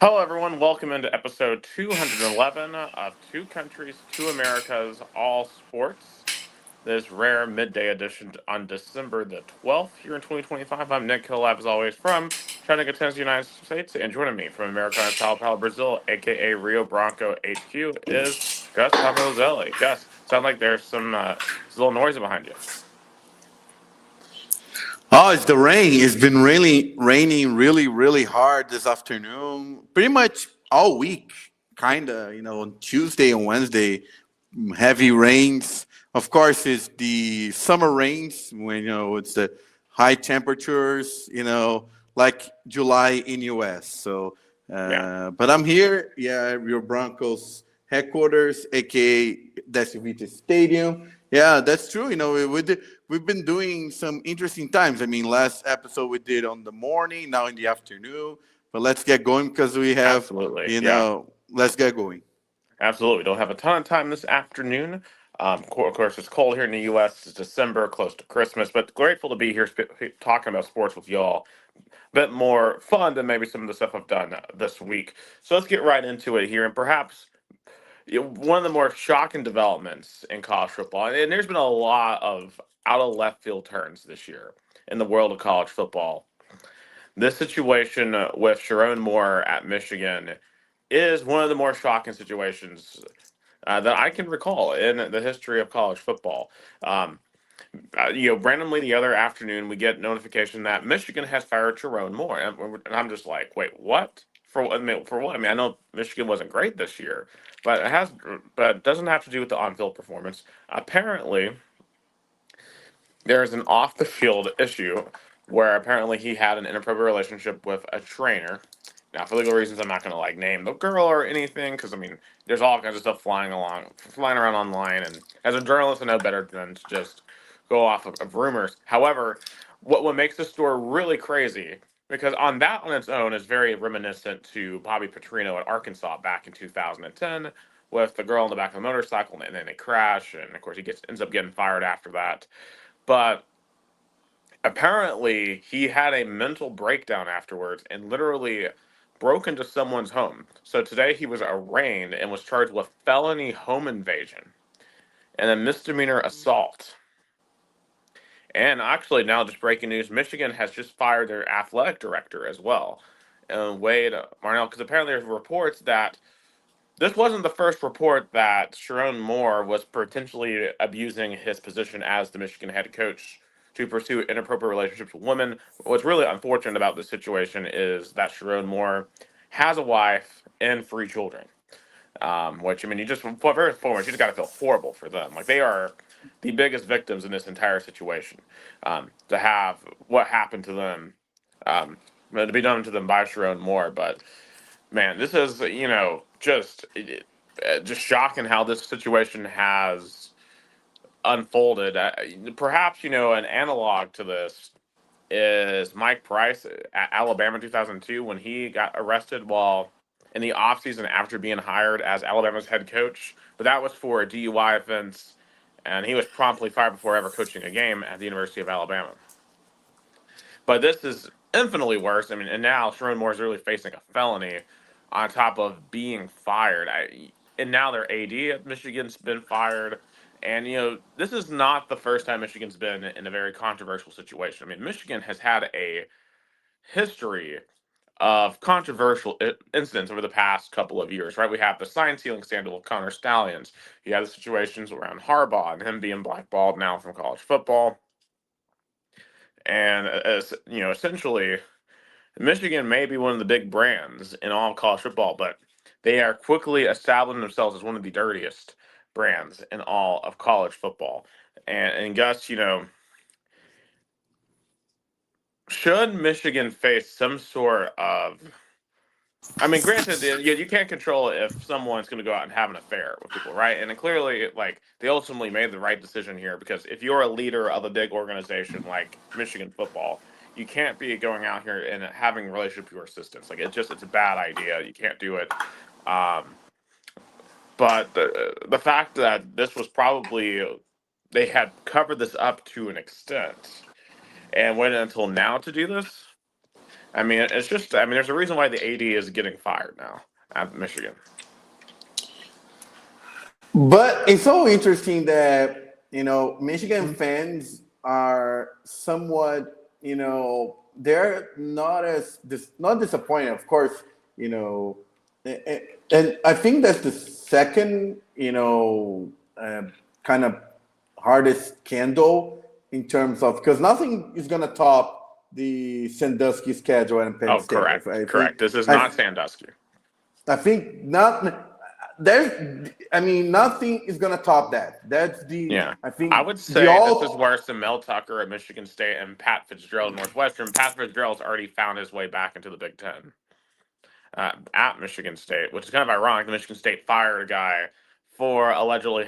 Hello, everyone. Welcome into episode 211 of Two Countries, Two Americas, All Sports. This rare midday edition on December the 12th here in 2025. I'm Nick Hillab, as always, from Chattanooga, Tennessee, United States. And joining me from Americana, Sao Paulo, Brazil, aka Rio Branco HQ, is Gus Papazelli. Gus, sound like there's a little noise behind you. Oh, it's the rain. It's been really raining really hard this afternoon. Pretty much all week, kinda. On Tuesday and Wednesday, heavy rains. Of course, it's the summer rains when it's the high temperatures. Like July in US. So, Yeah, but I'm here. Yeah, Rio Broncos headquarters, aka Decivita Stadium. Yeah, that's true. We've been doing some interesting times. I mean, last episode we did on the morning, now in the afternoon. But let's get going because we have, absolutely. Yeah. let's get going. Absolutely. We don't have a ton of time this afternoon. Of course, it's cold here in the U.S. It's December, close to Christmas, but grateful to be here talking about sports with y'all. Bit more fun than maybe some of the stuff I've done this week. So let's get right into it here. And perhaps one of the more shocking developments in college football, and there's been a lot of out of left field turns this year in the world of college football. This situation with Sharon Moore at Michigan is one of the more shocking situations that I can recall in the history of college football. Um, randomly the other afternoon, we get notification that Michigan has fired Sharon Moore, and I'm just like, wait, what? For what? I mean, I know Michigan wasn't great this year, but it doesn't have to do with the on-field performance. Apparently, there's an off-the-field issue where apparently he had an inappropriate relationship with a trainer. Now, for legal reasons, I'm not going to like name the girl or anything because I mean, there's all kinds of stuff flying around online, and as a journalist, I know better than to just go off of rumors. However, what makes this story really crazy because on its own is very reminiscent to Bobby Petrino at Arkansas back in 2010 with the girl in the back of the motorcycle, and then they crash, and of course he gets ends up getting fired after that. But apparently, he had a mental breakdown afterwards and literally broke into someone's home. So today he was arraigned and was charged with felony home invasion and a misdemeanor assault. And actually, now just breaking news: Michigan has just fired their athletic director as well, Wade Marnell, because apparently there's reports that this wasn't the first report that Sharon Moore was potentially abusing his position as the Michigan head coach to pursue inappropriate relationships with women. What's really unfortunate about this situation is that Sharon Moore has a wife and three children. Which I mean, you just for very foremost, you just got to feel horrible for them. Like they are the biggest victims in this entire situation. To have what happened to them, to be done to them by Sharon Moore, but man, this is just shocking how this situation has unfolded. Perhaps an analog to this is Mike Price at Alabama 2002 when he got arrested while in the offseason after being hired as Alabama's head coach. But that was for a DUI offense, and he was promptly fired before ever coaching a game at the University of Alabama. But this is infinitely worse. I mean, and now Sharon Moore is really facing a felony on top of being fired. And now their AD at Michigan's been fired. And, this is not the first time Michigan's been in a very controversial situation. I mean, Michigan has had a history of controversial incidents over the past couple of years, right? We have the sign stealing scandal with Connor Stallions. You have the situations around Harbaugh and him being blackballed now from college football. And as essentially, Michigan may be one of the big brands in all of college football, but they are quickly establishing themselves as one of the dirtiest brands in all of college football. And Gus, should Michigan face some sort of I mean, granted, you can't control if someone's going to go out and have an affair with people, right? And then clearly, like they ultimately made the right decision here because if you're a leader of a big organization like Michigan football, you can't be going out here and having a relationship with your assistants. Like it's a bad idea. You can't do it. Um, but the fact that this was probably they had covered this up to an extent and waited until now to do this I mean, it's just. I mean, there's a reason why the AD is getting fired now at Michigan. But it's so interesting that Michigan Mhm. fans are somewhat they're not not disappointed. Of course, and I think that's the second kind of hardest scandal in terms of because nothing is gonna top the Sandusky schedule and Penn Oh, State. correct, correct. This is I not Sandusky. I think not. There's, I mean, nothing is gonna top that. That's the. Yeah. I I think would the say this is all. worse than Mel Tucker at Michigan State and Pat Fitzgerald at Northwestern. Pat Fitzgerald's already found his way back into the Big Ten at Michigan State, which is kind of ironic. Michigan State fired a guy for allegedly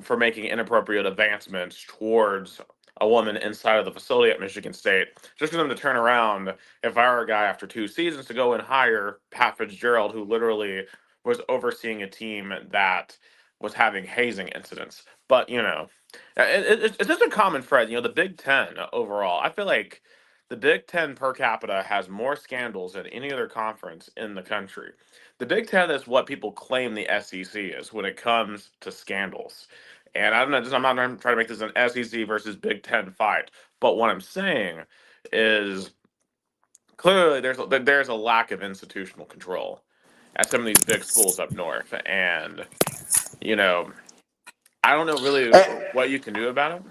for making inappropriate advancements towards a woman inside of the facility at Michigan State. Just for them to turn around and fire a guy after 2 seasons to go and hire Pat Fitzgerald, who literally was overseeing a team that was having hazing incidents. But it's just a common thread. The Big Ten overall. I feel like the Big Ten per capita has more scandals than any other conference in the country. The Big Ten is what people claim the SEC is when it comes to scandals. And I'm not trying to make this an SEC versus Big Ten fight, but what I'm saying is clearly there's a lack of institutional control at some of these big schools up north, and you know I don't know really And, what you can do about it.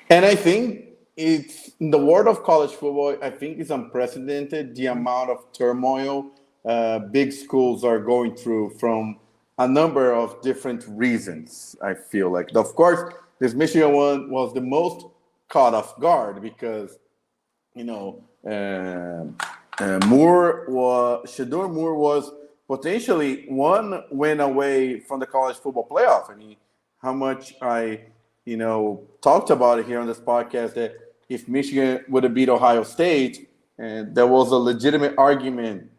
and I think it's in the world of college football. I think it's unprecedented the amount of turmoil big schools are going through from a number of different reasons. I feel like, of course, this Michigan one was the most caught off guard because you know, Shador Moore was potentially one win away from the college football playoff. I mean, how much I, talked about it here on this podcast that if Michigan would have beat Ohio State, and there was a legitimate argument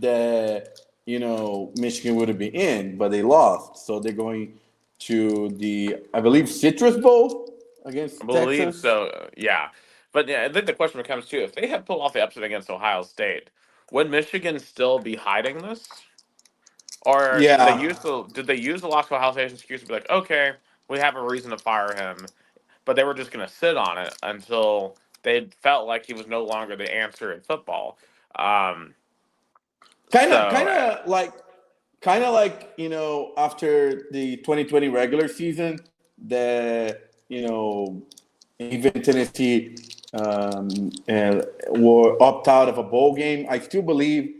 that Michigan would have been in, but they lost, so they're going to the I believe Citrus Bowl I against believe Texas. so. Yeah, but yeah, I think the question becomes too: if they had pulled off the upset against Ohio State, would Michigan still be hiding this, or Yeah, did they use the loss to Ohio State's excuse to be like, okay, we have a reason to fire him, but they were just going to sit on it until they felt like he was no longer the answer in football. Um, kind so of kind of like after the 2020 regular season the even Tennessee were opt out of a bowl game. I still believe,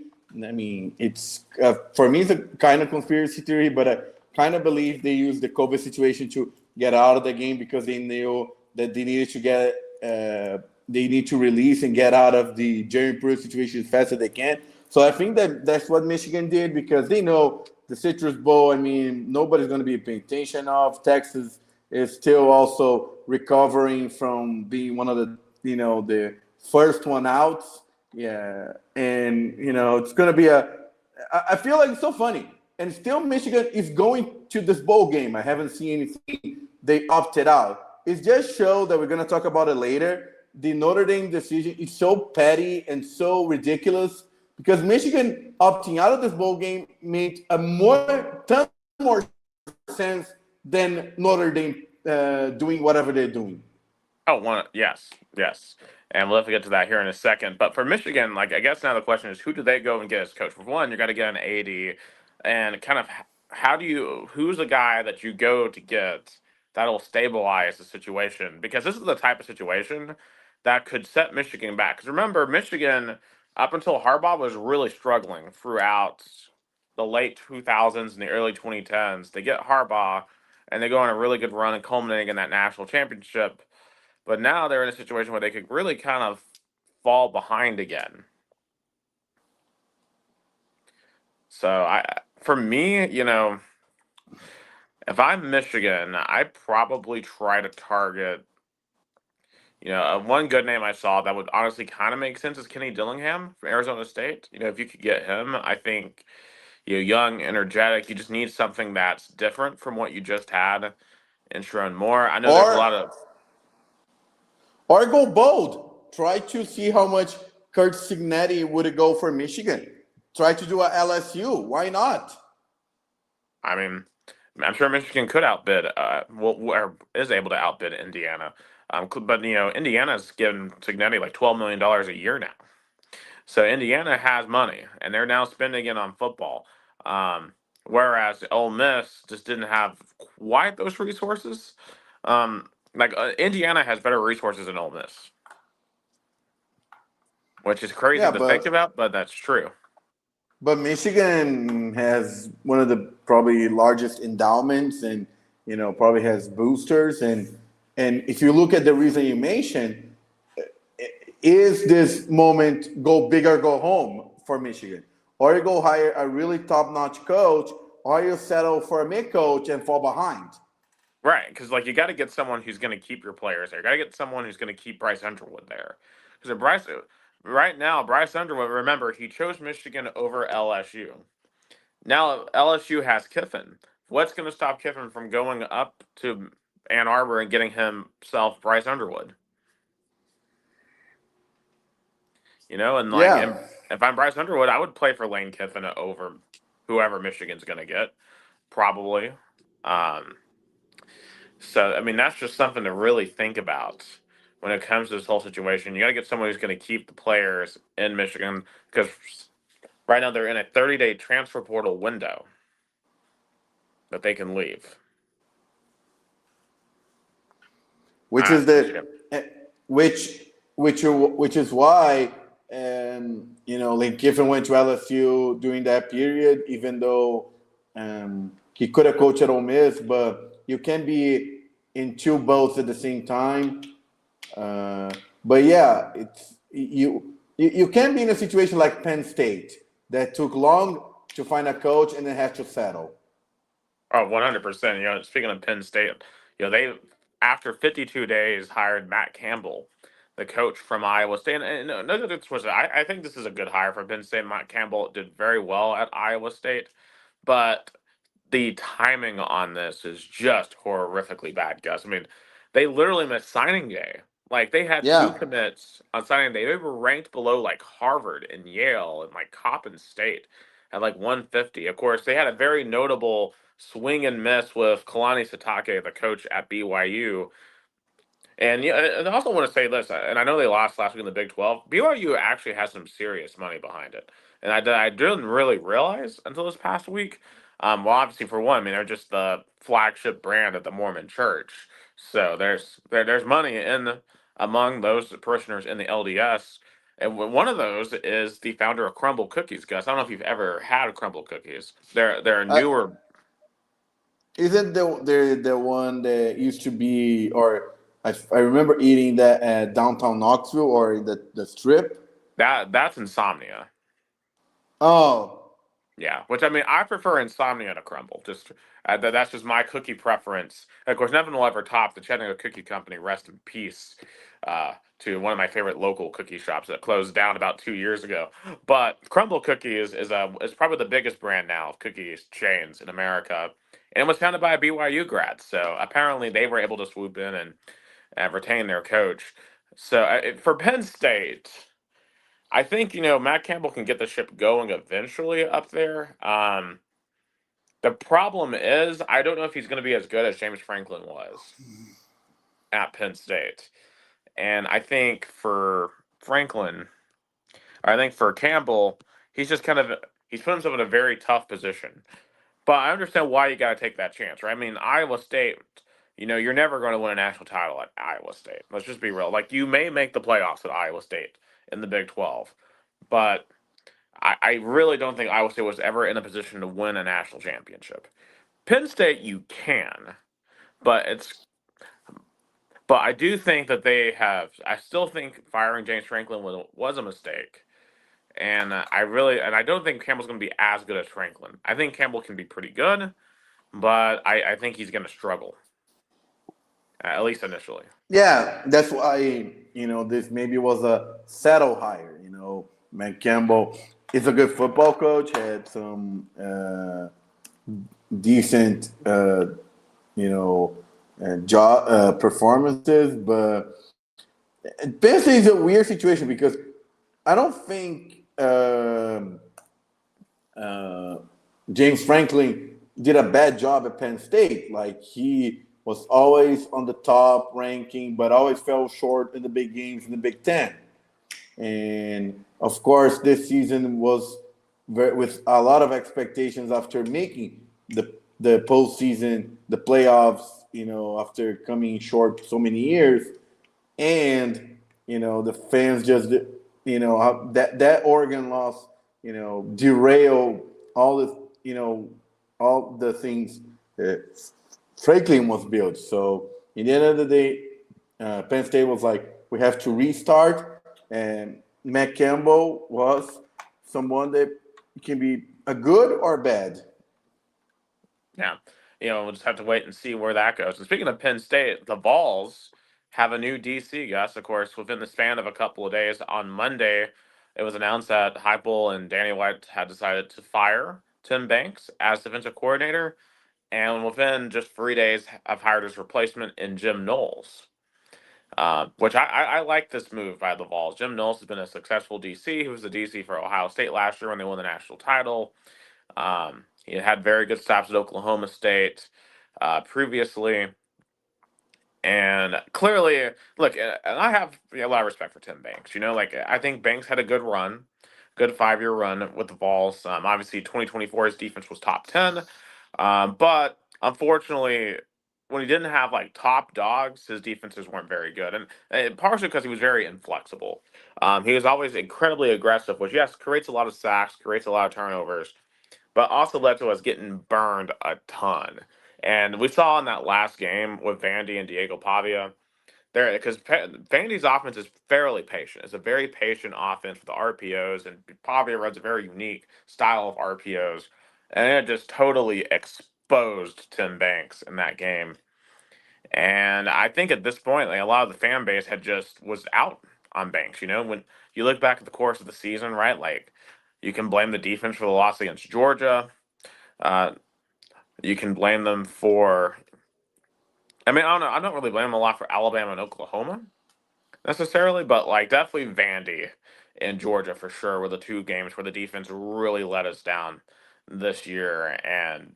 I mean, it's for me it's a kind of conspiracy theory, but I kind of believe they used the COVID situation to get out of the game because they knew that they needed to get they need to release and get out of the Jerry Pruitt situation as fast as they can. So I think that that's what Michigan did because they know the Citrus Bowl. I mean, nobody's going to be paying attention of. Texas is still also recovering from being one of the first one out. Yeah, and it's going to be a. I feel like it's so funny, and still Michigan is going to this bowl game. I haven't seen anything. They opted out. It just shows that we're going to talk about it later. The Notre Dame decision is so petty and so ridiculous because Michigan opting out of this bowl game made a ton more sense than Notre Dame doing whatever they're doing. Oh, yes, yes. And we'll have to get to that here in a second. But for Michigan, like, I guess now the question is, who do they go and get as coach? For one, you got to get an AD, and kind of who's the guy that you go to get that'll stabilize the situation? Because this is the type of situation that could set Michigan back. Because remember, Michigan, up until Harbaugh, was really struggling throughout the late 2000s and the early 2010s. They get Harbaugh, and they go on a really good run and culminating in that national championship, but now they're in a situation where they could really kind of fall behind again. So for me, if I'm Michigan, I probably try to target. One good name I saw that would honestly kind of make sense is Kenny Dillingham from Arizona State. If you could get him, I think young, energetic. You just need something that's different from what you just had in Sharon Moore. I know there's a Or lot of or go bold. try to see how much Kurt Signetti would go for Michigan. Try to do a LSU. Why not? I mean, I'm sure Michigan could outbid, or is able to outbid Indiana. But Indiana's given Signetti like $12 million a year now. So Indiana has money, and they're now spending it on football. Whereas Ole Miss just didn't have quite those resources. Indiana has better resources than Ole Miss, which is crazy Yeah, to think about, but that's true. but Michigan has one of the probably largest endowments, and probably has boosters, and if you look at the reason you mentioned, is this moment go big or go home for Michigan, or you go hire a really top notch coach, or you settle for a mid coach and fall behind? Right, because you got to get someone who's going to keep your players there. Got to get someone who's going to keep Bryce Underwood there. Because right now, Bryce Underwood. Remember, he chose Michigan over LSU. Now LSU has Kiffin. What's going to stop Kiffin from going up to Ann Arbor and getting himself Bryce Underwood? Yeah. And if I'm Bryce Underwood, I would play for Lane Kiffin over whoever Michigan's going to get, probably. Um, So, I mean, that's just something to really think about when it comes to this whole situation. You got to get someone who's going to keep the players in Michigan because right now they're in a 30-day transfer portal window that they can leave. which is That's the issue. the eh, which is why Lane Kiffin went to LSU during that period, even though he could have coached at Ole Miss, but you can be in two boats at the same time. But yeah, it's you can be in a situation like Penn State that took long to find a coach and then had to settle. Oh, 100%. Speaking of Penn State, they, after 52 days, hired Matt Campbell, the coach from Iowa State. And no, this was, I think this is a good hire for Penn State. Matt Campbell did very well at Iowa State, but the timing on this is just horrifically bad, Gus. I mean, they literally missed signing day. They had two Yeah. commits on signing day. They were ranked below Harvard and Yale and Coppin State at 150. Of course, they had a very notable swing and miss with Kalani Sitake, the coach at BYU, and yeah, and I also want to say this, and I know they lost last week in the Big 12. BYU actually has some serious money behind it, and I didn't really realize until this past week. Well, obviously, for one, I mean they're just the flagship brand of the Mormon Church, so there's money in among those parishioners in the LDS, and one of those is the founder of Crumble Cookies. Gus, I don't know if you've ever had Crumble Cookies. They're a Uh, newer. Isn't the one that used to be, or I remember eating that at downtown Knoxville or the strip? That's Insomnia. Oh, Yeah, which I mean, I prefer Insomnia to Crumble. Just that's just my cookie preference. Of course, nothing will ever top the Chattanooga Cookie Company. Rest in peace to one of my favorite local cookie shops that closed down about 2 years ago. But Crumble Cookie is probably the biggest brand now of cookies chains in America, and it was founded by a BYU grad. So apparently, they were able to swoop in and retain their coach. So for Penn State. I think Matt Campbell can get the ship going eventually up there. The problem is I don't know if he's going to be as good as James Franklin was at Penn State, and I think for Franklin, or I think for Campbell, he's just he's put himself in a very tough position. But I understand why you got to take that chance, right? I mean, Iowa State. You're never going to win a national title at Iowa State. Let's just be real. You may make the playoffs at Iowa State in the Big 12, but I really don't think Iowa State was ever in a position to win a national championship. Penn State, you can, but I do think that they have. I still think firing James Franklin was a mistake, and I don't think Campbell's going to be as good as Franklin. I think Campbell can be pretty good, but I think he's going to struggle at least initially. yeah. That's why this maybe was a settle hire. Matt Campbell is a good football coach. Had some decent job performances, but Penn State is a weird situation because I don't think uh, James Franklin did a bad job at Penn State. Like he was always on the top ranking, but always fell short in the big games in the Big Ten. And of course, this season was with a lot of expectations after making the postseason, the playoffs. After coming short so many years, and the fans just that Oregon loss derail all the all the things that Franklin was built. So in the end of the day, Penn State was like, we have to restart, and Matt Campbell was someone that can be a good or bad. Yeah. We'll just have to wait and see where that goes. And speaking of Penn State, the Vols have a new DC, Gus. Of course, within the span of a couple of days, on Monday, it was announced that Heupel and Danny White had decided to fire Tim Banks as defensive coordinator, and within just 3 days, have hired his replacement in Jim Knowles. Which I like this move by the Vols. Jim Knowles has been a successful DC. He was the DC for Ohio State last year when they won the national title. He had very good stops at Oklahoma State previously, and clearly, look, and I have a lot of respect for Tim Banks. I think Banks had a good run, good 5 year run with the Vols. Obviously, 2024's defense was top 10, but unfortunately, when he didn't have like top dogs, his defenses weren't very good, and partially because he was very inflexible. He was always incredibly aggressive, which yes creates a lot of sacks, creates a lot of turnovers, but also led to us getting burned a ton. And we saw in that last game with Vandy and Diego Pavia there, because Vandy's offense is fairly patient. It's a very patient offense with the RPOs, and Pavia runs a very unique style of RPOs, and it just totally exposed Tim Banks in that game. And I think at this point, like a lot of the fan base had just was out on Banks. When you look back at the course of the season, right? Like you can blame the defense for the loss against Georgia. Uh, you can blame them for. I mean, I don't know. I don't really blame them a lot for Alabama and Oklahoma necessarily, but like definitely Vandy and Georgia for sure were the two games where the defense really let us down this year. And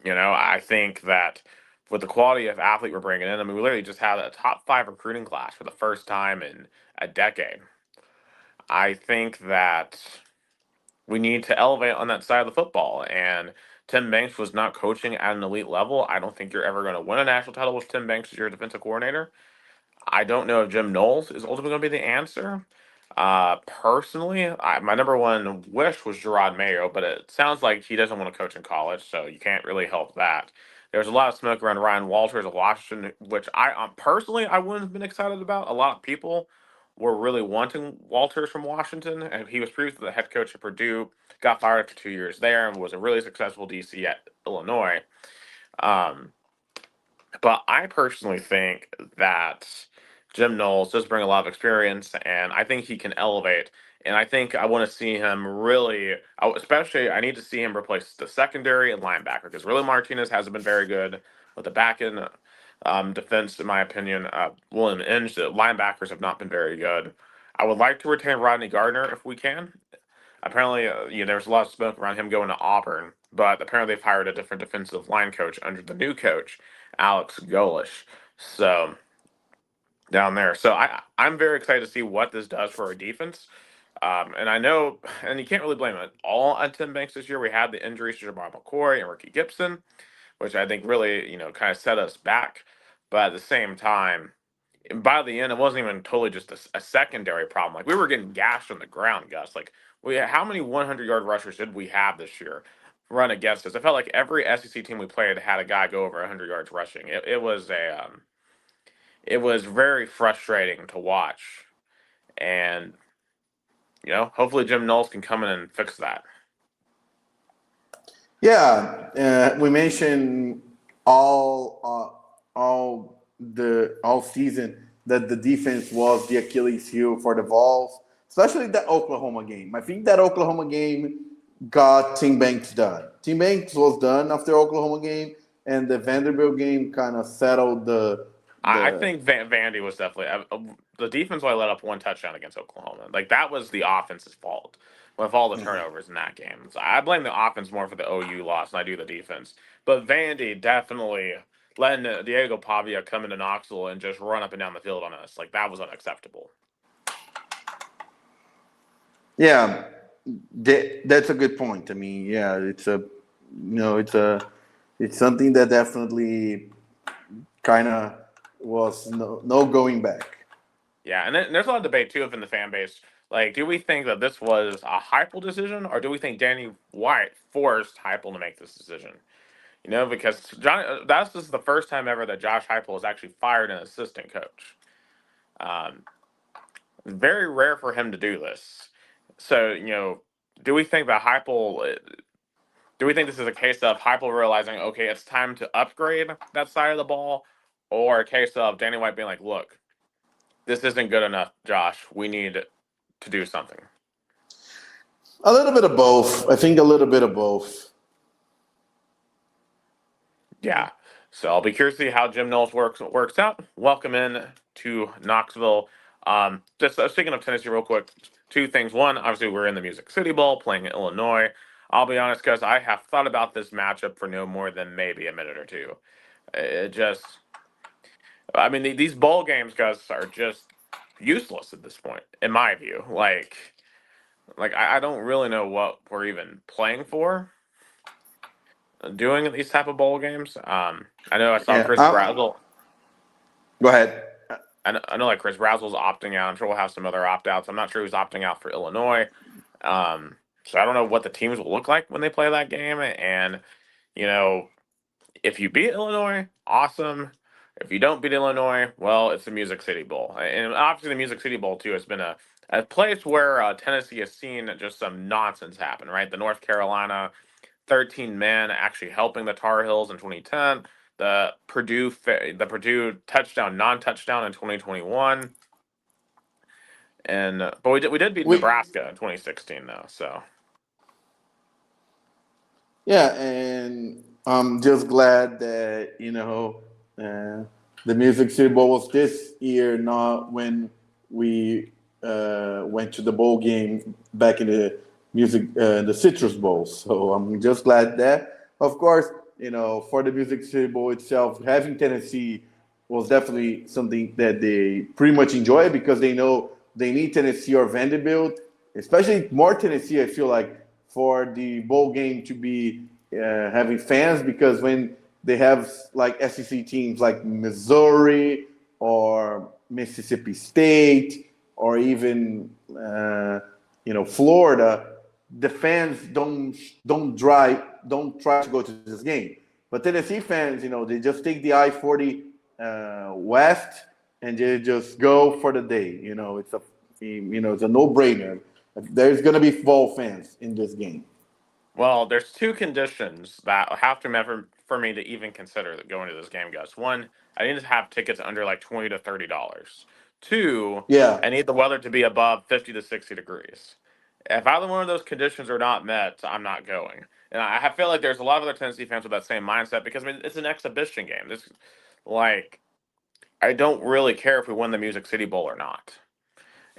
I think that with the quality of athlete we're bringing in, I mean, we literally just had a top 5 recruiting class for the first time in a decade. I think that we need to elevate on that side of the football. And Tim Banks was not coaching at an elite level. I don't think you're ever going to win a national title with Tim Banks as your defensive coordinator. I don't know if Jim Knowles is ultimately going to be the answer. Personally, my number one wish was Gerard Mayo, but it sounds like he doesn't want to coach in college, so you can't really help that. There's a lot of smoke around Ryan Walters of Washington, which I personally I wouldn't have been excited about. A lot of people were really wanting Walters from Washington, and he was previously the head coach at Purdue, got fired after 2 years there, and was a really successful DC at Illinois. Um, but I personally think that Jim Knowles does bring a lot of experience, and I think he can elevate. And I think I want to see him really, especially, I need to see him replace the secondary and linebacker because really Martinez hasn't been very good with the back end defense, in my opinion. William Inge, the linebackers have not been very good. I would like to retain Rodney Gardner if we can. Apparently, there's a lot of smoke around him going to Auburn, but apparently they've hired a different defensive line coach under the new coach, Alex Golish. So down there, so I'm very excited to see what this does for our defense. And I know, and you can't really blame it all on Tim Banks this year. We had the injuries to Jamar McCoy and Ricky Gibson, which I think really kind of set us back. But at the same time, by the end, it wasn't even totally just a secondary problem. Like we were getting gashed on the ground, Gus. Like how many 100-yard rushers did we have this year run against us? I felt like every SEC team we played had a guy go over 100 yards rushing. It was very frustrating to watch, and hopefully Jim Knowles can come in and fix that. Yeah, we mentioned all season that the defense was the Achilles heel for the Vols, especially that Oklahoma game. I think that Oklahoma game got Tim Banks done. Tim Banks was done after Oklahoma game, and the Vanderbilt game kind of settled I The think Vandy was definitely the defense only let up one touchdown against Oklahoma. Like that was the offense's fault with all the turnovers in that game. So I blame the offense more for the OU loss than I do the defense. But Vandy definitely letting Diego Pavia come into Knoxville and just run up and down the field on us, like that was unacceptable. yeah, that's a good point. I mean, yeah, it's a it's something that definitely kind of was no going back. Yeah, and then there's a lot of debate too within the fan base. Like, do we think that this was a Heupel decision, or do we think Danny White forced Heupel to make this decision? You know, because that's just the first time ever that Josh Heupel has actually fired an assistant coach. Um, very rare for him to do this. So, do we think that Heupel? Do we think this is a case of Heupel realizing, okay, it's time to upgrade that side of the ball, or a case of Danny White being like, look, this isn't good enough, Josh. We need to do something. A little bit of both. I think a little bit of both. Yeah. So I'll be curious to see how Jim Knowles works out. Welcome in to Knoxville. Just speaking of Tennessee, real quick, two things. One, obviously we're in the Music City Bowl playing in Illinois. I'll be honest, guys, I have thought about this matchup for no more than maybe a minute or two. It just, I mean, these bowl games, guys, are just useless at this point, in my view. Like I don't really know what we're even playing for doing these type of bowl games. I know I saw Yeah. Chris Brazzell. Go ahead. I know like Chris Brazzell's opting out. I'm sure we'll have some other opt outs. I'm not sure who's opting out for Illinois. So I don't know what the teams will look like when they play that game. And you know, if you beat Illinois, awesome. If you don't beat Illinois, well, it's the Music City Bowl, and obviously the Music City Bowl too has been a place where Tennessee has seen just some nonsense happen. Right, the North Carolina 13 men actually helping the Tar Heels in 2010. The Purdue touchdown, non-touchdown in 2021, and but we did beat We Nebraska in 2016 though. So Yeah, and I'm just glad that the Music City Bowl was this year, not when we went to the bowl game back in the Citrus Bowl. So I'm just glad that, of course, for the Music City Bowl itself, having Tennessee was definitely something that they pretty much enjoy because they know they need Tennessee or Vanderbilt, especially more Tennessee. I feel like for the bowl game to be having fans because when they have like SEC teams like Missouri or Mississippi State or even Florida, the fans don't try to go to this game. But Tennessee fans, they just take the I-40 west and they just go for the day. It's a no-brainer. There's going to be fall fans in this game. well, there's two conditions that have to be for me to even consider going to this game, guys. One, I need to have tickets under like $20 to $30. Two, Yeah. I need the weather to be above 50 to 60 degrees. If either one of those conditions are not met, I'm not going. And I feel like there's a lot of other Tennessee fans with that same mindset because I mean it's an exhibition game. This like I don't really care if we win the Music City Bowl or not.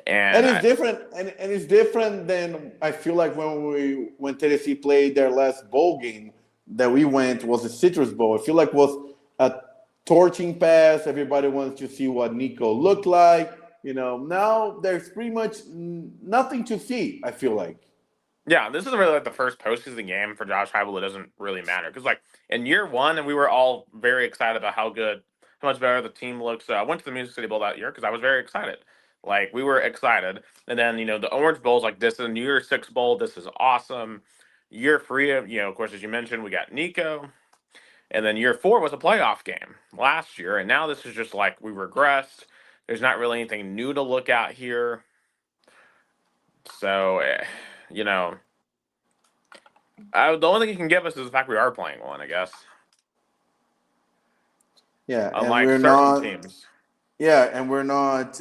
And And it's different, and it's different than I feel like when Tennessee played their last bowl game that we went was the Citrus Bowl. I feel like it was a torching pass. Everybody wants to see what Nico looked like. Now there's pretty much nothing to see. I feel like. yeah, this is really like the first postseason game for Josh Heupel. It doesn't really matter because like in year one, and we were all very excited about how much better the team looks. I went to the Music City Bowl that year because I was very excited. Like we were excited, and then the Orange Bowl's like this is a Year Six Bowl. This is awesome. Year three of of course as you mentioned we got Nico, and then year four was a playoff game last year, and now this is just like we regressed. There's not really anything new to look at here, so you know. The only thing you can give us is the fact we are playing one, I guess. Yeah, and Unlike we're certain not. teams. Yeah, and we're not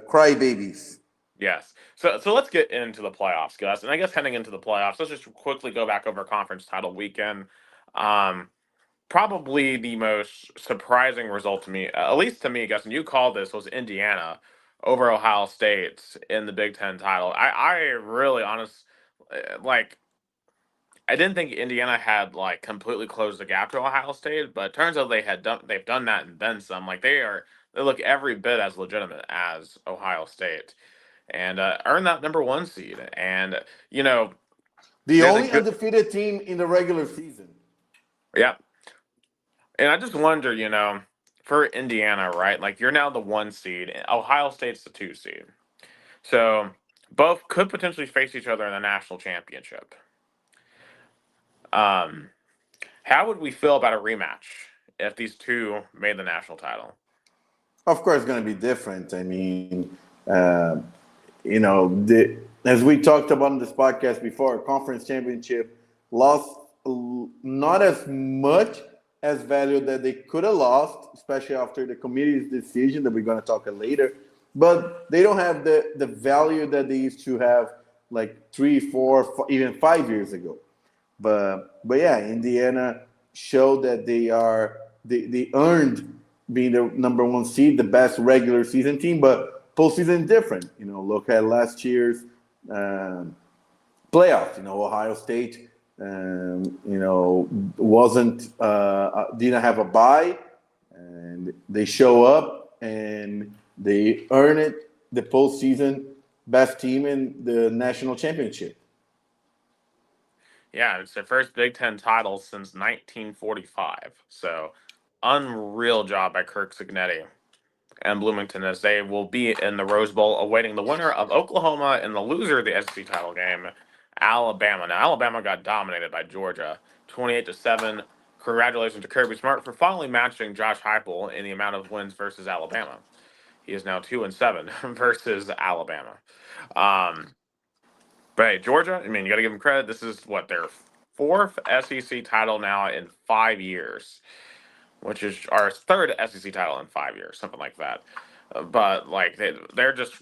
crybabies. Yes. So let's get into the playoffs, Gus. And I guess heading into the playoffs, let's just quickly go back over conference title weekend. Um, probably the most surprising result to me, at least to me, Gus, and you called this, was Indiana over Ohio State in the Big Ten title. I really like I didn't think Indiana had like completely closed the gap to Ohio State, but it turns out they've done that and then some. Like they look every bit as legitimate as Ohio State and earned that number one seed. And you know, The there's a only good undefeated team in the regular season. yeah. And I just wonder, for Indiana, right? Like you're now the one seed. Ohio State's the two seed. So both could potentially face each other in the national championship. Um, how would we feel about a rematch if these two made the national title? Of course, it's going to be different. I mean, uh, as we talked about in this podcast before, conference championship lost not as much as value that they could have lost, especially after the committee's decision that we're going to talk about later. But they don't have the value that they used to have like 3, 4, even 5 years ago. But yeah, Indiana showed that they earned being the number one seed, the best regular season team, but postseason different. Look at last year's um, playoffs. Ohio State, wasn't didn't have a bye, and they show up and they earn it. The postseason best team in the national championship. Yeah, it's their first Big Ten title since 1945. So unreal job by Kirk Cignetti and Bloomington as they will be in the Rose Bowl awaiting the winner of Oklahoma and the loser of the SEC title game, Alabama. Now Alabama got dominated by Georgia, 28-7. Congratulations to Kirby Smart for finally matching Josh Heupel in the amount of wins versus Alabama. He is now 2-7 versus Alabama. Um, but hey, Georgia, I mean, you got to give them credit. This is what their fourth SEC title now in 5 years, which is our third SEC title in 5 years, something like that. But like they're just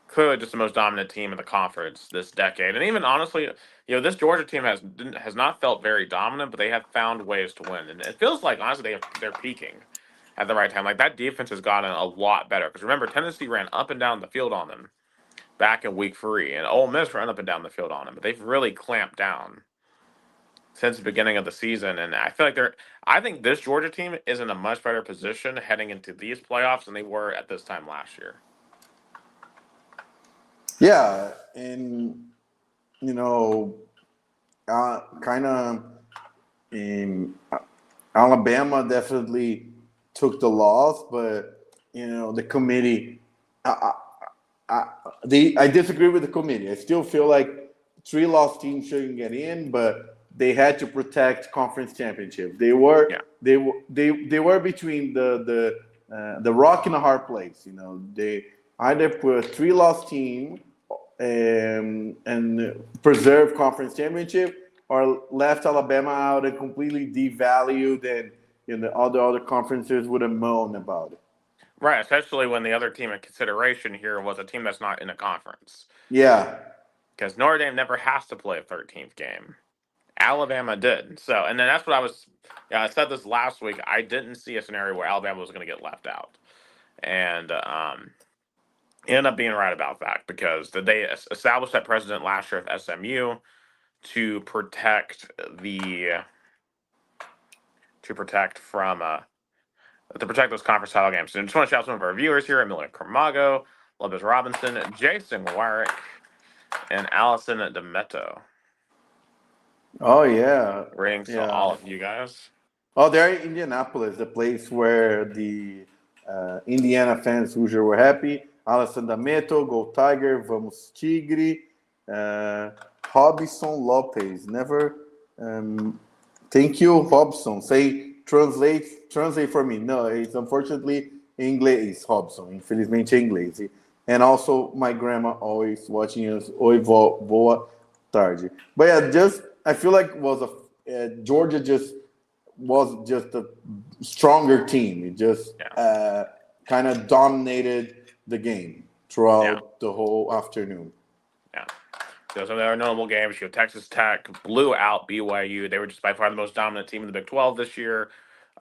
clearly just the most dominant team in the conference this decade, and even honestly, this Georgia team has not felt very dominant, but they have found ways to win, and it feels like honestly they're peaking at the right time. Like that defense has gotten a lot better because remember Tennessee ran up and down the field on them back in week 3, and Ole Miss ran up and down the field on them, but they've really clamped down since the beginning of the season. And I think this Georgia team is in a much better position heading into these playoffs than they were at this time last year. Yeah, and kind of in Alabama definitely took the loss, but the committee. I disagree with the committee. I still feel like 3 loss teams shouldn't get in, but they had to protect conference championship. They were Yeah. they were between the rock and a hard place. They either put a 3 loss team and preserve conference championship, or left Alabama out and completely devalued, and all the other conferences would have moaned about it. Right, especially when the other team in consideration here was a team that's not in a conference. Yeah, Because Notre Dame never has to play a 13th game. Alabama did. So, and then that's what I said this last week. I didn't see a scenario where Alabama was going to get left out. And ended up being right about that because they established that precedent last year at SMU to protect those conference title games. So I just want to shout out some of our viewers here: Amelia Carmago, Lopez Robinson, Jason Warwick, and Allison Demeto. oh yeah, Rings to yeah. all of you guys. Oh, they're in Indianapolis, the place where the Indiana fans usually were happy. Alisson D'Ameto, Go Tiger, Vamos Tigre, Robson Lopez. Never. Thank you, Robson. Say translate for me. No, it's unfortunately inglês, Robson. Infelizmente é inglês. And also, my grandma always watching us. Oi, vó, boa tarde. But yeah, I feel like Georgia was just a stronger team. It just Yeah. kind of dominated the game Yeah. throughout the whole afternoon. Yeah. So some of their notable games, Texas Tech blew out BYU. They were just by far the most dominant team in the Big 12 this year.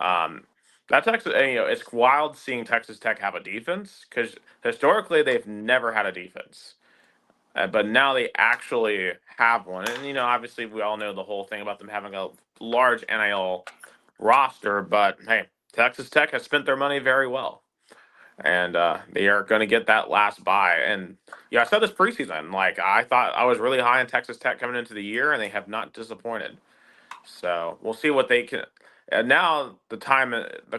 Um, that Texas, it's wild seeing Texas Tech have a defense because historically they've never had a defense. But now they actually have one. And, obviously we all know the whole thing about them having a large NIL roster. But hey, Texas Tech has spent their money very well. And they are going to get that last bye. And, I said this preseason. Like, I thought I was really high on Texas Tech coming into the year, and they have not disappointed. So we'll see what they can. And now the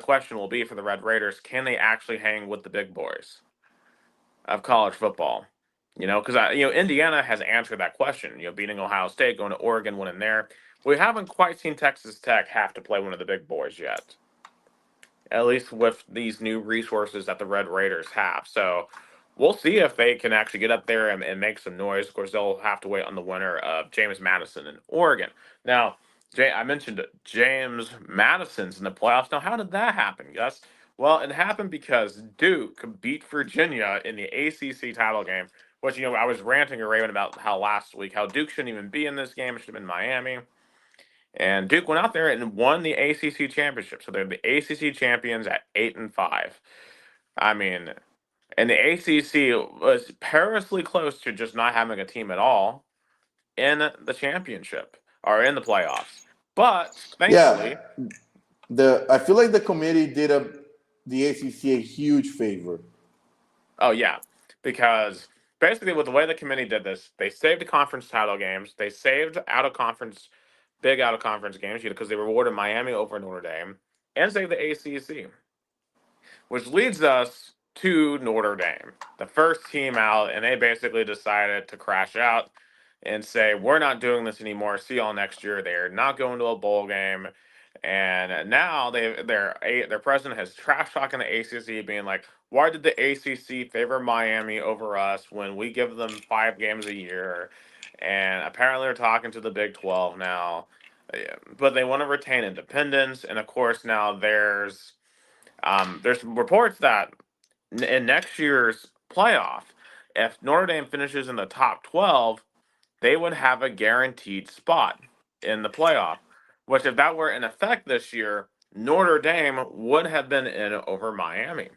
question will be for the Red Raiders, can they actually hang with the big boys of college football? Because Indiana has answered that question. Beating Ohio State, going to Oregon, winning there. We haven't quite seen Texas Tech have to play one of the big boys yet. At least with these new resources that the Red Raiders have. So we'll see if they can actually get up there and make some noise. Of course, they'll have to wait on the winner of James Madison in Oregon. Now, I mentioned James Madison's in the playoffs. Now, how did that happen, Gus? Well, it happened because Duke beat Virginia in the ACC title game, which, I was ranting and raving about how last week, how Duke shouldn't even be in this game. It should have been Miami. And Duke went out there and won the ACC championship. So they're the ACC champions at 8-5. I mean, and the ACC was perilously close to just not having a team at all in the championship or in the playoffs. But Yeah, thankfully, I feel like the committee did the ACC a huge favor. oh yeah, because basically with the way the committee did this, they saved the conference title games, they saved big out of conference games, because they rewarded Miami over Notre Dame, and saved the ACC. Which leads us to Notre Dame, the first team out, and they basically decided to crash out and say, "We're not doing this anymore. See y'all next year." They're not going to a bowl game, and now their president has trash talking the ACC, being like, "Why did the ACC favor Miami over us when we give them 5 games a year?" And apparently, they're talking to the Big 12 now, but they want to retain independence, and of course, now there's reports that in next year's playoff, if Notre Dame finishes in the top 12, they would have a guaranteed spot in the playoff. Which, if that were in effect this year, Notre Dame would have been in over Miami.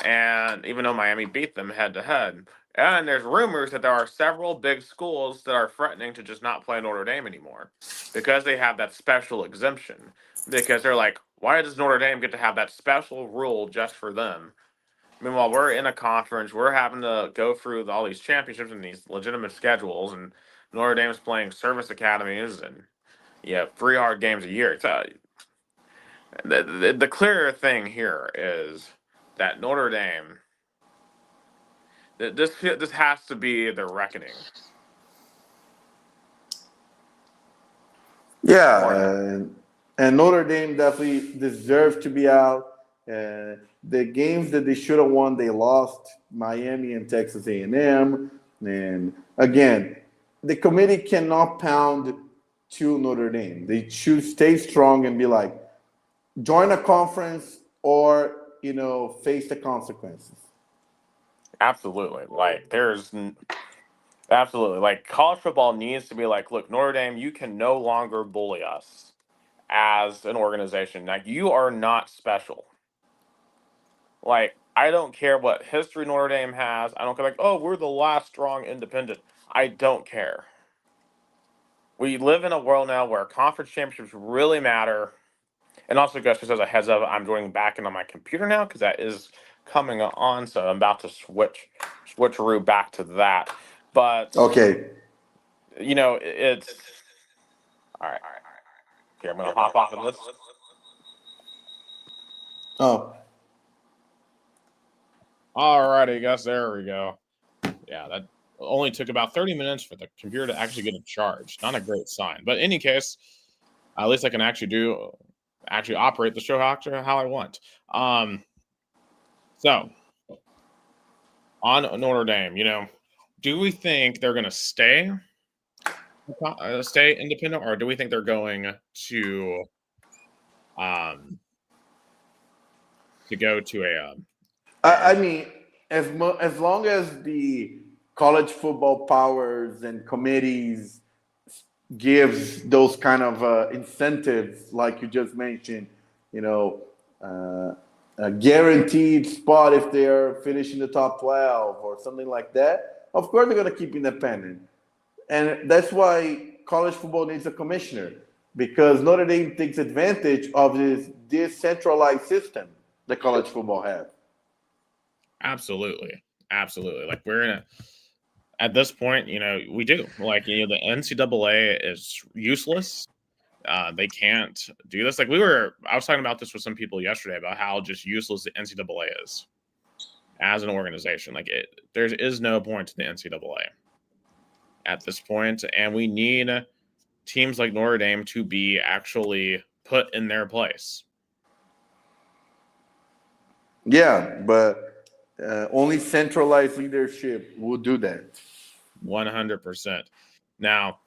And even though Miami beat them head to head. And there's rumors that there are several big schools that are threatening to just not play Notre Dame anymore because they have that special exemption. Because they're like, why does Notre Dame get to have that special rule just for them? Meanwhile, we're in a conference, we're having to go through all these championships and these legitimate schedules, and Notre Dame's playing service academies and 3 hard games a year. It's the clearer thing here is that Notre Dame, this has to be the reckoning. Yeah, and Notre Dame definitely deserves to be out. The games that they should have won, they lost. Miami and Texas A&M. And again, the committee cannot pound to Notre Dame. They should stay strong and be like, join a conference or face the consequences. Absolutely. Absolutely. Like, college football needs to be like, look, Notre Dame, you can no longer bully us as an organization. Like, you are not special. Like, I don't care what history Notre Dame has. I don't care, like, oh, we're the last strong independent. I don't care. We live in a world now where conference championships really matter. And also, guys, just as a heads up, I'm joining back into my computer now because that is coming on. So I'm about to switcheroo back to that. But Okay. it's all right. Here, I'm gonna hop off of this. Oh, All righty, guys. There we go. Yeah, that only took about 30 minutes for the computer to actually get a charge. Not a great sign, but in any case, at least I can actually operate the show how I want. So on Notre Dame, do we think they're going to stay independent, or do we think they're going to go to a I mean, as long as the college football powers and committees gives those kind of incentives, like you just mentioned, you know, a guaranteed spot if they're finishing the top 12 or something like that, of course they're going to keep independent. And that's why college football needs a commissioner, because Notre Dame takes advantage of this decentralized system that college football has. Absolutely. Absolutely. Like we're in a at this point, we do. Like, the NCAA is useless. They can't do this. Like I was talking about this with some people yesterday about how just useless the NCAA is as an organization. Like there is no point to the NCAA at this point, and we need teams like Notre Dame to be actually put in their place. Yeah, but only centralized leadership will do that. 100%. Now,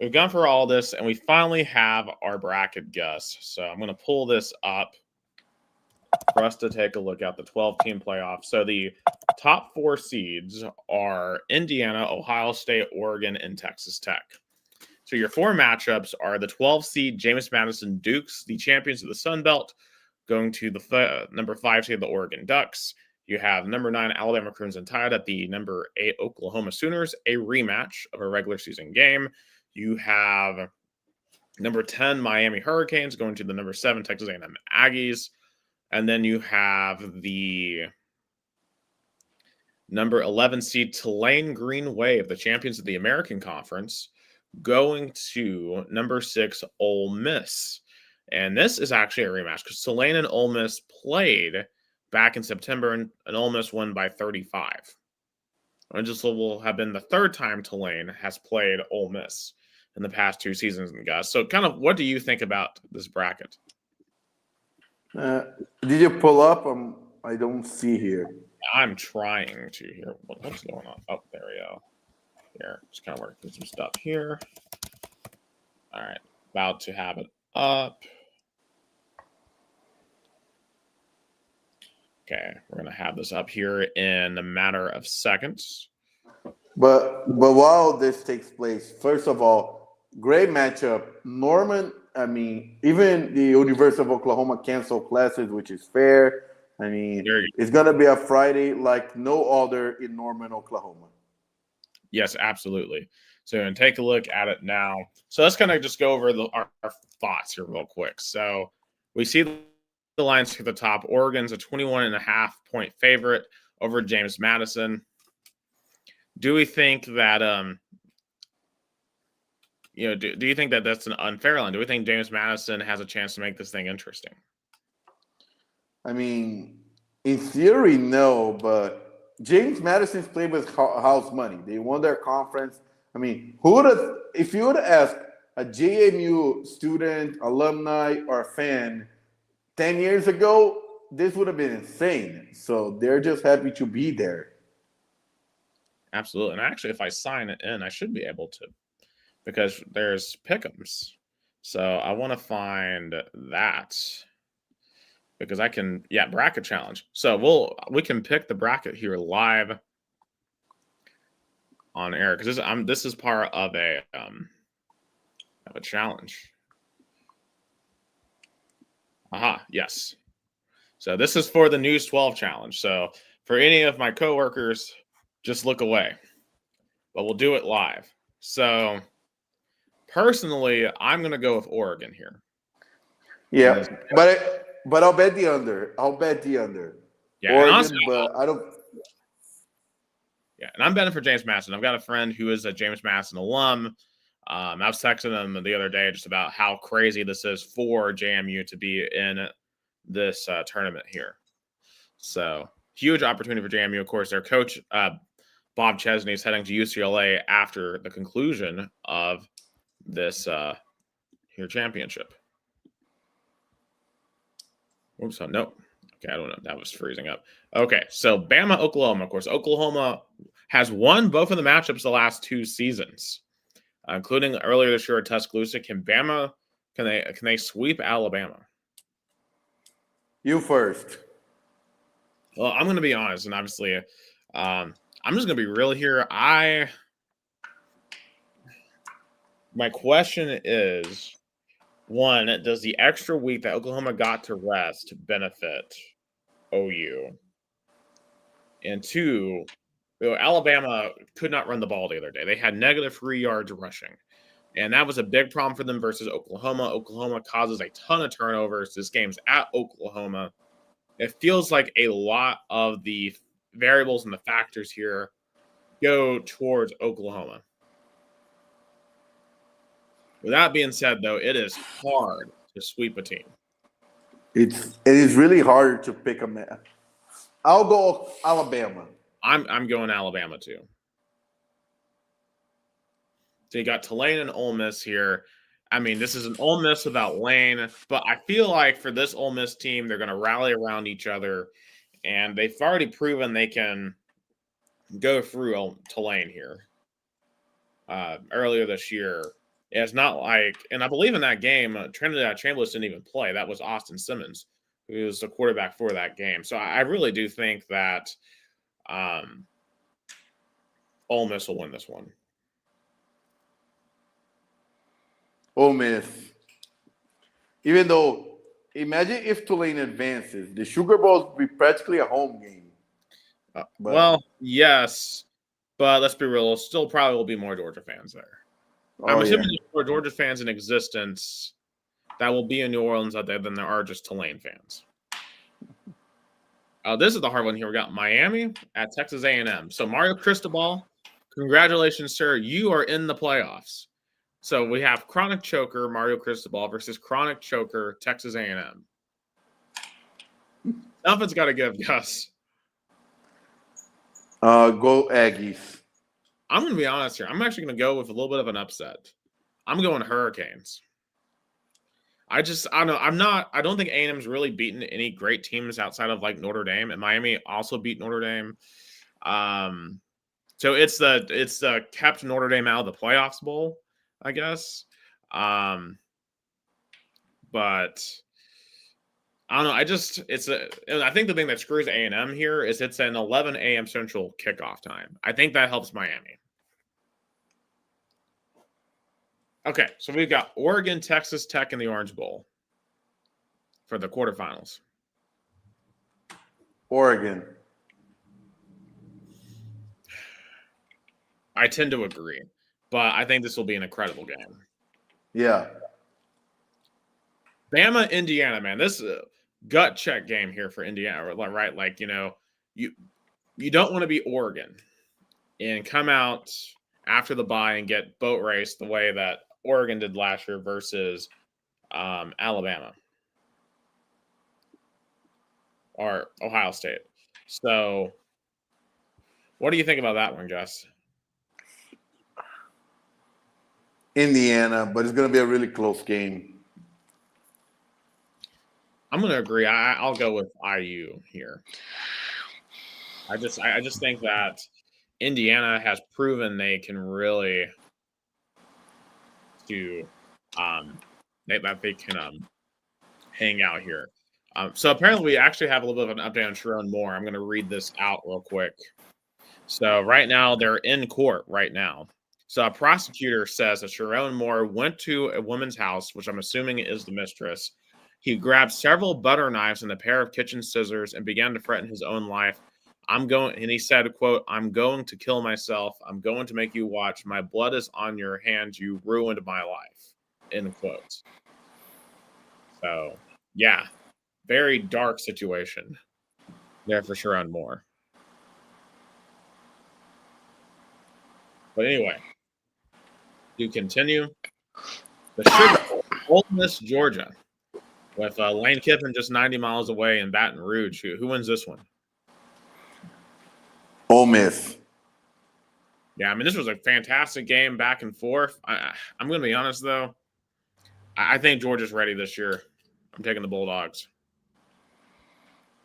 we've gone for all this, and we finally have our bracket, Gus. So I'm going to pull this up for us to take a look at the 12-team playoff. So the top 4 seeds are Indiana, Ohio State, Oregon, and Texas Tech. So your 4 matchups are the 12 seed James Madison Dukes, the champions of the Sun Belt, going to the number 5 seed, the Oregon Ducks. You have number 9 Alabama Crimson Tide at the number 8 Oklahoma Sooners, a rematch of a regular season game. You have number 10 Miami Hurricanes going to the number 7 Texas A&M Aggies. And then you have the number 11 seed Tulane Green Wave, the champions of the American Conference, going to number 6 Ole Miss. And this is actually a rematch because Tulane and Ole Miss played back in September, and Ole Miss won by 35. And this will have been the 3rd time Tulane has played Ole Miss in the past 2 seasons, guys. So kind of what do you think about this bracket? Did you pull up? I don't see here. I'm trying to here. What's going on? Oh, there we go. Here, just kind of working through some stuff here. All right, about to have it up. Okay, we're going to have this up here in a matter of seconds. But while this takes place, first of all, great matchup. Norman, even the University of Oklahoma canceled classes, which is fair. It's going to be a Friday like no other in Norman, Oklahoma. Yes, absolutely. So, and take a look at it now. So let's kind of just go over our thoughts here real quick. So we see the lines at the top. Oregon's a 21.5 point favorite over James Madison. Do we think that, do you think that that's an unfair line? Do we think James Madison has a chance to make this thing interesting? In theory, no, but James Madison's played with house money. They won their conference. If you would have asked a JMU student, alumni, or fan 10 years ago, this would have been insane. So they're just happy to be there. Absolutely. And actually, if I sign it in, I should be able to, because there's pick'ems. So I want to find that because I can, bracket challenge. So we can pick the bracket here live on air because this is part of a challenge. Aha, yes. So this is for the News 12 challenge. So for any of my coworkers, just look away. But we'll do it live. So personally, I'm going to go with Oregon here. Yeah, but I'll bet the under. Yeah, Oregon, honestly, but I don't. Yeah, and I'm betting for James Madison. I've got a friend who is a James Madison alum. I was texting him the other day just about how crazy this is for JMU to be in this tournament here. So huge opportunity for JMU. Of course, their coach, Bob Chesney, is heading to UCLA after the conclusion of this here championship. Oops, nope. Okay, I don't know. That was freezing up. Okay, so Bama, Oklahoma. Of course, Oklahoma has won both of the matchups the last 2 seasons, including earlier this year at Tuscaloosa. Can they sweep Alabama? You first. Well, I'm going to be honest, and obviously, I'm I'm just gonna be real here. My question is, one, does the extra week that Oklahoma got to rest benefit OU? And two, Alabama could not run the ball the other day. They had -3 yards rushing. And that was a big problem for them versus Oklahoma. Oklahoma causes a ton of turnovers. This game's at Oklahoma. It feels like a lot of the variables and the factors here go towards Oklahoma. With that being said, though, it is hard to sweep a team. It is really hard to pick a man. I'll go Alabama. I'm going Alabama too. So you got Tulane and Ole Miss here. I mean, this is an Ole Miss without Lane, but I feel like for this Ole Miss team, they're going to rally around each other, and they've already proven they can go through Tulane here. Earlier this year, it's not like, and I believe in that game, Trinidad Chambliss didn't even play. That was Austin Simmons, who was the quarterback for that game. So I really do think that Ole Miss will win this one. Ole Miss. Even though, imagine if Tulane advances, the Sugar Bowl would be practically a home game. Well, yes, but let's be real. Still probably will be more Georgia fans there. I'm assuming there's more Georgia fans in existence that will be in New Orleans out there than there are just Tulane fans. This is the hard one here. We got Miami at Texas A&M. So Mario Cristobal, congratulations, sir. You are in the playoffs. So we have chronic choker Mario Cristobal versus chronic choker Texas A&M. Something's got to give, Gus. Go Aggies. I'm going to be honest here. I'm actually going to go with a little bit of an upset. I'm going Hurricanes. I don't know. I don't think A&M's really beaten any great teams outside of like Notre Dame, and Miami also beat Notre Dame. So it's the kept Notre Dame out of the playoffs bowl, I guess. But I don't know. I think the thing that screws A&M here is it's an 11 a.m. Central kickoff time. I think that helps Miami. Okay, so we've got Oregon, Texas Tech in the Orange Bowl for the quarterfinals. Oregon. I tend to agree, but I think this will be an incredible game. Yeah. Bama, Indiana, man. This is a gut check game here for Indiana, right? Like, you don't want to be Oregon and come out after the bye and get boat raced the way that Oregon did last year versus Alabama or Ohio State. So what do you think about that one, Gus? Indiana, but it's going to be a really close game. I'm going to agree. I'll go with IU here. I just think that Indiana has proven they can really that they can hang out here. So apparently we actually have a little bit of an update on Sharon Moore. I'm going to read this out real quick. So right now they're in court right now. So a prosecutor says that Sharon Moore went to a woman's house, which I'm assuming is the mistress. He grabbed several butter knives and a pair of kitchen scissors and began to threaten his own life. And he said, quote, "I'm going to kill myself. I'm going to make you watch. My blood is on your hands. You ruined my life," end quote. So, yeah, very dark situation there for Sharon Moore. But anyway, to continue, the Sugar Bowl, Ole Miss, Georgia, with Lane Kiffin just 90 miles away in Baton Rouge. Who wins this one? Ole Miss. Yeah, I mean, this was a fantastic game back and forth. I'm going to be honest, though. I think Georgia's ready this year. I'm taking the Bulldogs.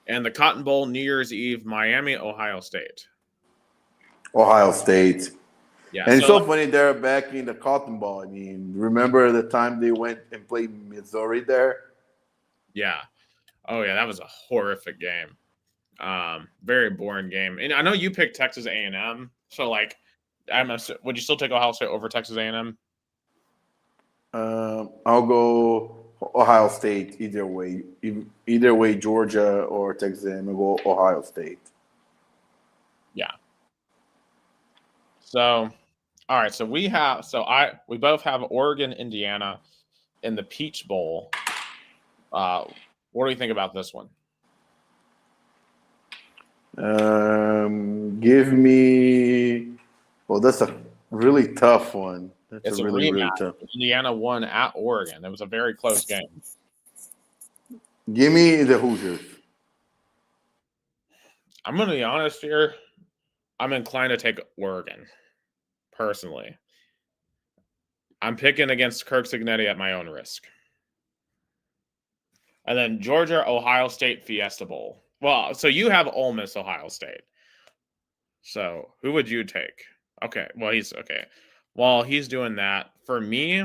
And the Cotton Bowl, New Year's Eve, Miami, Ohio State. Ohio State. Yeah, and it's so funny they're back in the Cotton Bowl. I mean, remember the time they went and played Missouri there? Yeah. Oh, yeah, that was a horrific game. Very boring game. And I know you picked Texas A&M, so like, would you still take Ohio State over Texas A&M? I'll go Ohio State either way. Either way, Georgia or Texas A&M, I'll go Ohio State. Yeah. So, all right. So we both have Oregon, Indiana in the Peach Bowl. What do you think about this one? Give me. Well, that's a really tough one. That's a It's a really, really rematch. tough. Indiana won at Oregon. It was a very close game. Give me the Hoosiers. I'm going to be honest here. I'm inclined to take Oregon, personally. I'm picking against Kirk Cignetti at my own risk. And then Georgia, Ohio State Fiesta Bowl. Well, so you have Ole Miss, Ohio State. So who would you take? Okay, well, While he's doing that, for me,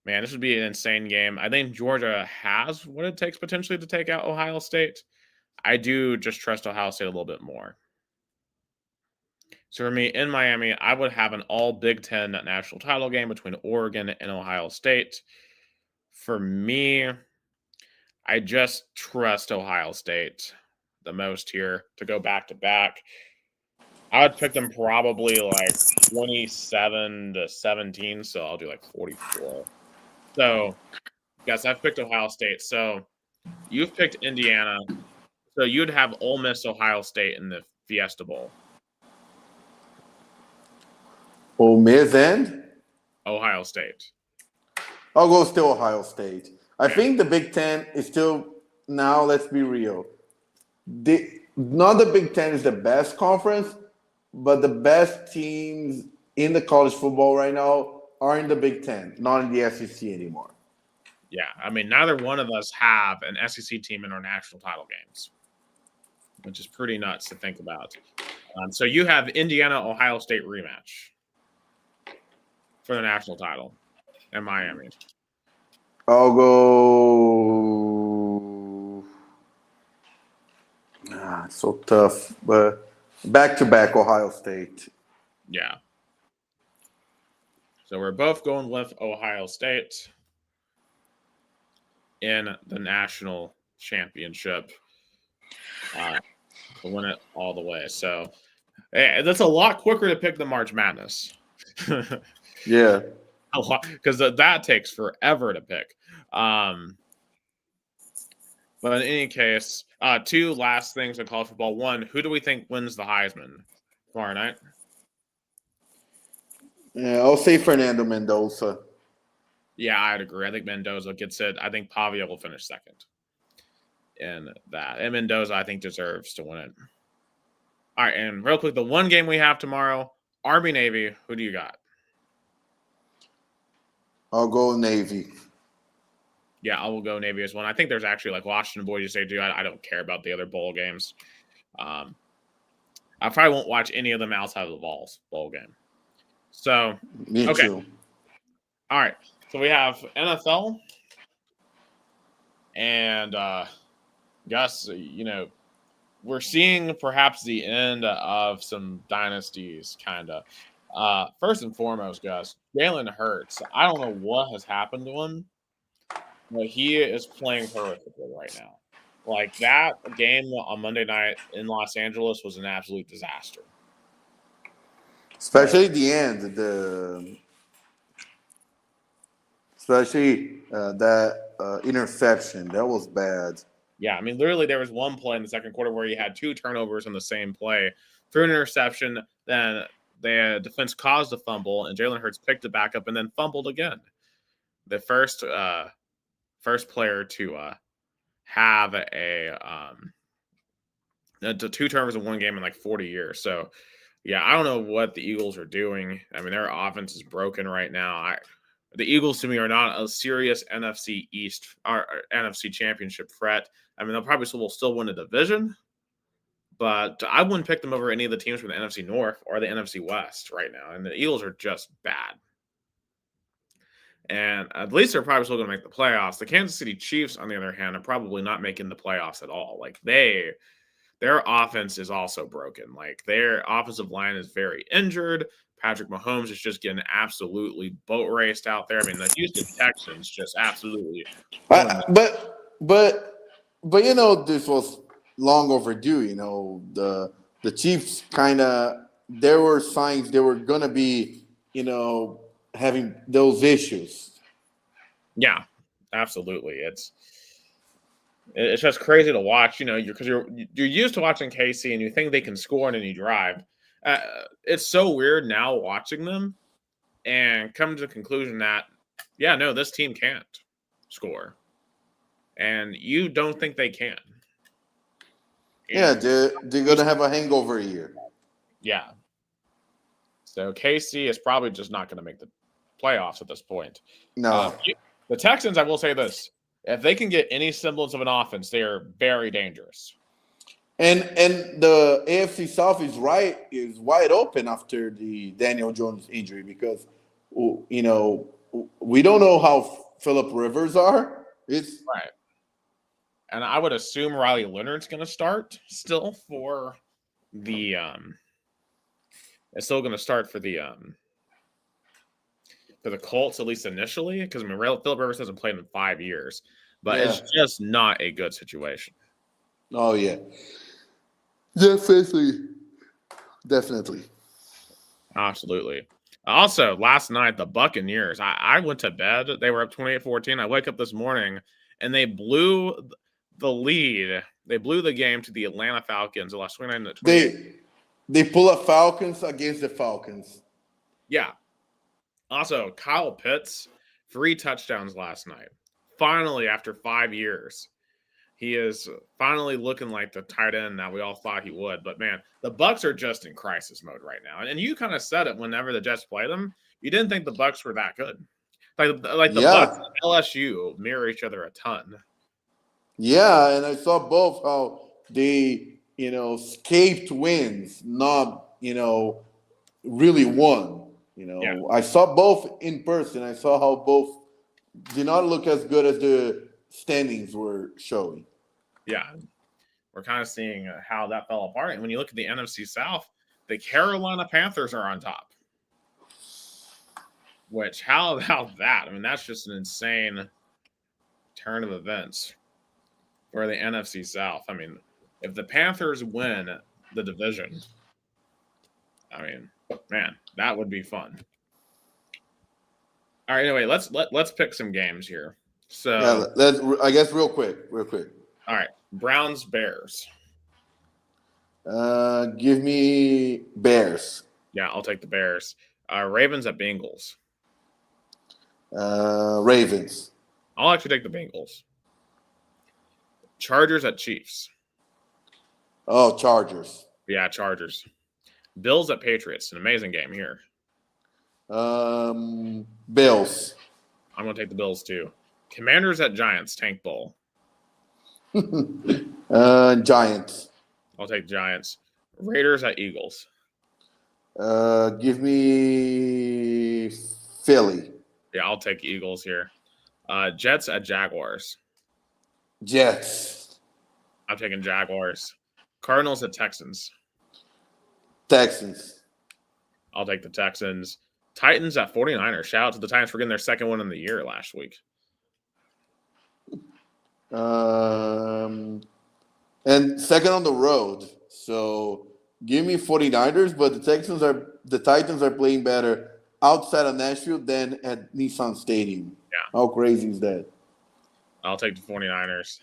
man, this would be an insane game. I think Georgia has what it takes potentially to take out Ohio State. I do just trust Ohio State a little bit more. So for me, in Miami, I would have an all Big Ten national title game between Oregon and Ohio State. For me, I just trust Ohio State the most here to go back to back. I would pick them probably like 27-17, so I'll do like 44. So, yes, I've picked Ohio State. So, you've picked Indiana. So, you'd have Ole Miss, Ohio State in the Fiesta Bowl. Ole Miss and Ohio State. I'll go still Ohio State. I Yeah. think the Big Ten is still now. Let's be real. Not the Big Ten is the best conference, but the best teams in the college football right now are in the Big Ten, not in the SEC anymore. Yeah. I mean, neither one of us have an SEC team in our national title games, which is pretty nuts to think about. So, you have Indiana, Ohio State rematch for the national title in Miami. I'll go. It's so tough, but back to back Ohio State. Yeah. So we're both going with Ohio State in the national championship to win it all the way. So that's a lot quicker to pick than March Madness. Yeah. A lot, because that takes forever to pick. But in any case, two last things in college football. One, who do we think wins the Heisman tomorrow night? Yeah, I'll say Fernando Mendoza. Yeah, I'd agree. I think Mendoza gets it. I think Pavia will finish second in that. And Mendoza, I think, deserves to win it. All right, and real quick, the one game we have tomorrow, Army Navy. Who do you got? I'll go Navy. Yeah, I will go Navy as one. I think there's actually like Washington Boise State. I don't care about the other bowl games. I probably won't watch any of them outside of the Vols bowl game. So, Me okay. too. All right. So we have NFL, and Gus, we're seeing perhaps the end of some dynasties, kind of. First and foremost, Gus, Jalen Hurts. I don't know what has happened to him, but he is playing horrifically right now. Like that game on Monday night in Los Angeles was an absolute disaster. Especially the end, that interception. That was bad. Yeah, I mean, literally, there was one play in the second quarter where he had two turnovers on the same play, threw an interception, then the defense caused a fumble, and Jalen Hurts picked it back up and then fumbled again. The first player to have two turnovers in one game in like 40 years. So, yeah, I don't know what the Eagles are doing. I mean, their offense is broken right now. The Eagles to me are not a serious NFC East or NFC Championship threat. I mean, will still win the division, but I wouldn't pick them over any of the teams from the NFC North or the NFC West right now. And the Eagles are just bad. And at least they're probably still going to make the playoffs. The Kansas City Chiefs, on the other hand, are probably not making the playoffs at all. Like they their offense is also broken. Like their offensive line is very injured. Patrick Mahomes is just getting absolutely boat raced out there. I mean, the Houston Texans just absolutely own them. But this was long overdue. The Chiefs kind of there were signs they were gonna be having those issues. Yeah, absolutely. It's just crazy to watch, because you're used to watching KC and you think they can score and then you drive. It's so weird now watching them and come to the conclusion that, yeah, no, this team can't score, and you don't think they can. Yeah, they're gonna have a hangover year. Yeah. So KC is probably just not going to make the playoffs at this point. No. The Texans, I will say this: if they can get any semblance of an offense, they are very dangerous. And the AFC South is wide open after the Daniel Jones injury because we don't know how Philip Rivers are. It's right. And I would assume Riley Leonard's going to start still for the it's still going to start for the Colts, at least initially, because Philip Rivers hasn't played in 5 years, but it's just not a good situation. Oh yeah, definitely, absolutely. Also, last night the Buccaneers, I went to bed. They were up 28-14. I wake up this morning and they blew the lead. They blew the game to the Atlanta Falcons. They lost 29-28. They pull up Falcons against the Falcons. Yeah. Also, Kyle Pitts, 3 touchdowns last night. Finally, after 5 years, he is finally looking like the tight end that we all thought he would. But, man, the Bucs are just in crisis mode right now. And you kind of said it whenever the Jets played them. You didn't think the Bucs were that good. Like the Bucs and LSU mirror each other a ton. Yeah, and I saw both how they, escaped wins, not, really won. I saw both in person. I saw how both did not look as good as the standings were showing. Yeah, we're kind of seeing how that fell apart. And when you look at the NFC South, the Carolina Panthers are on top. Which, how about that? I mean, that's just an insane turn of events for the NFC South. I mean, if the Panthers win the division, I mean, man, that would be fun. All right, anyway, let's pick some games here. So I guess real quick. All right, Browns Bears. Give me Bears. Yeah, I'll take the Bears. Ravens at Bengals. Ravens. I'll actually take the Bengals. Chargers at Chiefs. Oh, Chargers. Yeah, Chargers. Bills at Patriots. An amazing game here. Bills. I'm going to take the Bills too. Commanders at Giants. Tank Bowl. Giants. I'll take Giants. Raiders at Eagles. Give me Philly. Yeah, I'll take Eagles here. Jets at Jaguars. Jets. I'm taking Jaguars. Cardinals at Texans. Texans. I'll take the Texans. Titans at 49ers. Shout out to the Titans for getting their second win in the year last week. And second on the road. So give me 49ers, but the Titans are playing better outside of Nashville than at Nissan Stadium. Yeah. How crazy is that? I'll take the 49ers.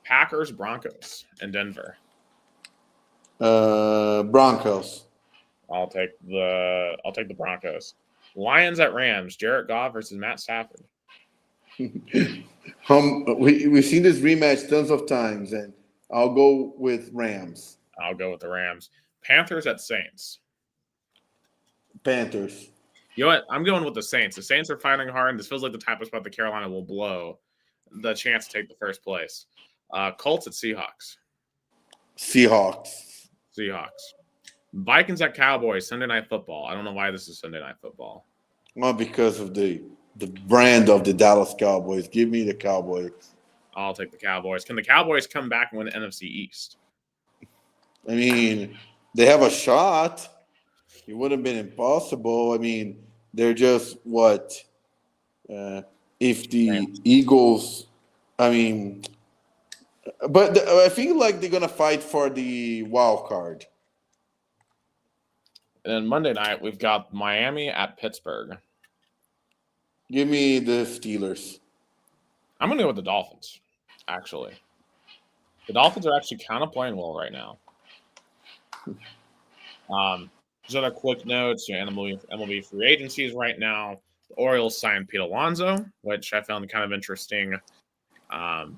Packers, Broncos, and Denver. Broncos. I'll take the Broncos. Lions at Rams. Jared Goff versus Matt Stafford. We've seen this rematch tons of times, and I'll go with Rams. I'll go with the Rams. Panthers at Saints. Panthers. You know what? I'm going with the Saints. The Saints are fighting hard, and this feels like the type of spot that Carolina will blow the chance to take the first place. Colts at Seahawks. Seahawks. Vikings at Cowboys. Sunday Night Football. I don't know why this is Sunday Night Football. Well, because of the brand of the Dallas Cowboys. Give me the Cowboys. I'll take the Cowboys. Can the Cowboys come back and win the NFC East? I mean, they have a shot. It would have been impossible. I mean, they're just what? If the Rams. Eagles, I mean, but I feel like they're gonna fight for the wild card. And then Monday night, we've got Miami at Pittsburgh. Give me the Steelers. I'm going to go with the Dolphins, actually. The Dolphins are actually kind of playing well right now. Just other quick notes, MLB free agencies right now. The Orioles signed Pete Alonso, which I found kind of interesting. The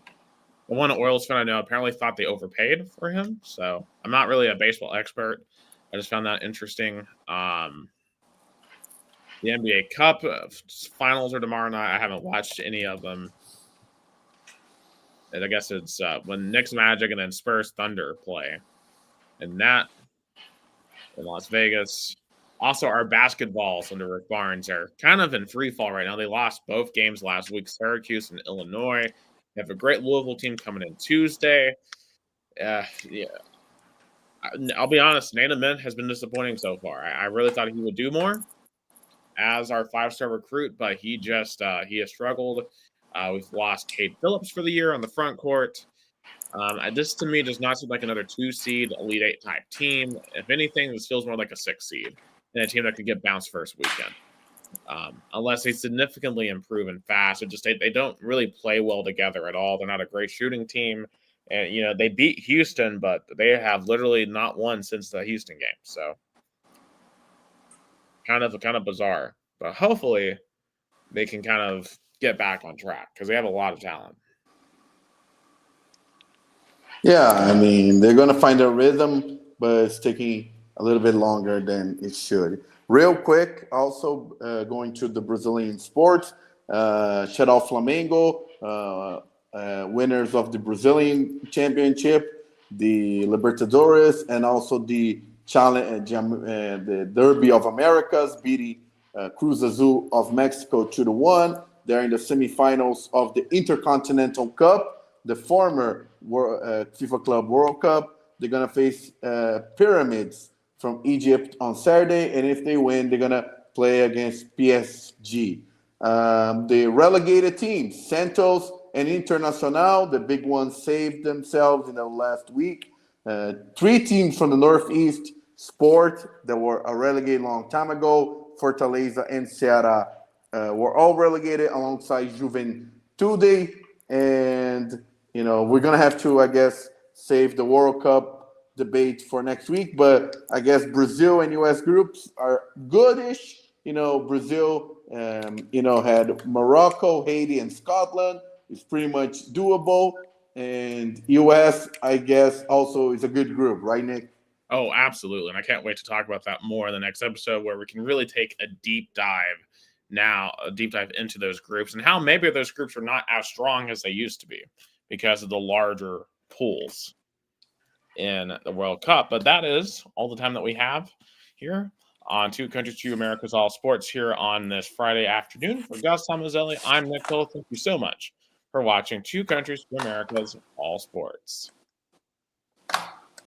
one Orioles fan I know apparently thought they overpaid for him, so I'm not really a baseball expert. I just found that interesting. The NBA Cup finals are tomorrow night. I haven't watched any of them. And I guess it's when Knicks Magic and then Spurs Thunder play. And that in Las Vegas. Also, our basketballs under Rick Barnes are kind of in free fall right now. They lost both games last week, Syracuse and Illinois. They have a great Louisville team coming in Tuesday. Yeah. I'll be honest, Nate Mint has been disappointing so far. I really thought he would do more as our 5-star recruit, but he has struggled. We've lost Cade Phillips for the year on the front court. This to me does not seem like another 2-seed Elite 8 type team. If anything, this feels more like a 6-seed and a team that could get bounced first weekend. Unless they significantly improve and fast. It just they don't really play well together at all. They're not a great shooting team. And they beat Houston, but they have literally not won since the Houston game. So kind of bizarre. But hopefully they can kind of get back on track because they have a lot of talent. Yeah, I mean, they're going to find a rhythm, but it's taking a little bit longer than it should. Real quick, also going to the Brazilian sports, shout out Flamengo, winners of the Brazilian Championship, the Libertadores, and also the challenge, the Derby of Americas, beating Cruz Azul of Mexico 2-1. They're in the semifinals of the Intercontinental Cup, the former FIFA Club World Cup. They're going to face Pyramids from Egypt on Saturday, and if they win, they're going to play against PSG. The relegated teams, Santos and Internacional, the big ones saved themselves in the last week. 3 teams from the Northeast Sport that were relegated a long time ago, Fortaleza and Ceará, were all relegated alongside Juventude. And, we're going to have to, I guess, save the World Cup debate for next week. But I guess Brazil and U.S. groups are goodish. Brazil, had Morocco, Haiti, and Scotland. It's pretty much doable. And U.S., I guess, also is a good group, right, Nick? Oh, absolutely. And I can't wait to talk about that more in the next episode where we can really take a deep dive into those groups and how maybe those groups are not as strong as they used to be because of the larger pools in the World Cup. But that is all the time that we have here on Two Countries, Two Americas All Sports here on this Friday afternoon. For Gus Tomazelli, I'm Nick Hill. Thank you so much for watching Two Countries, Two Americas All Sports.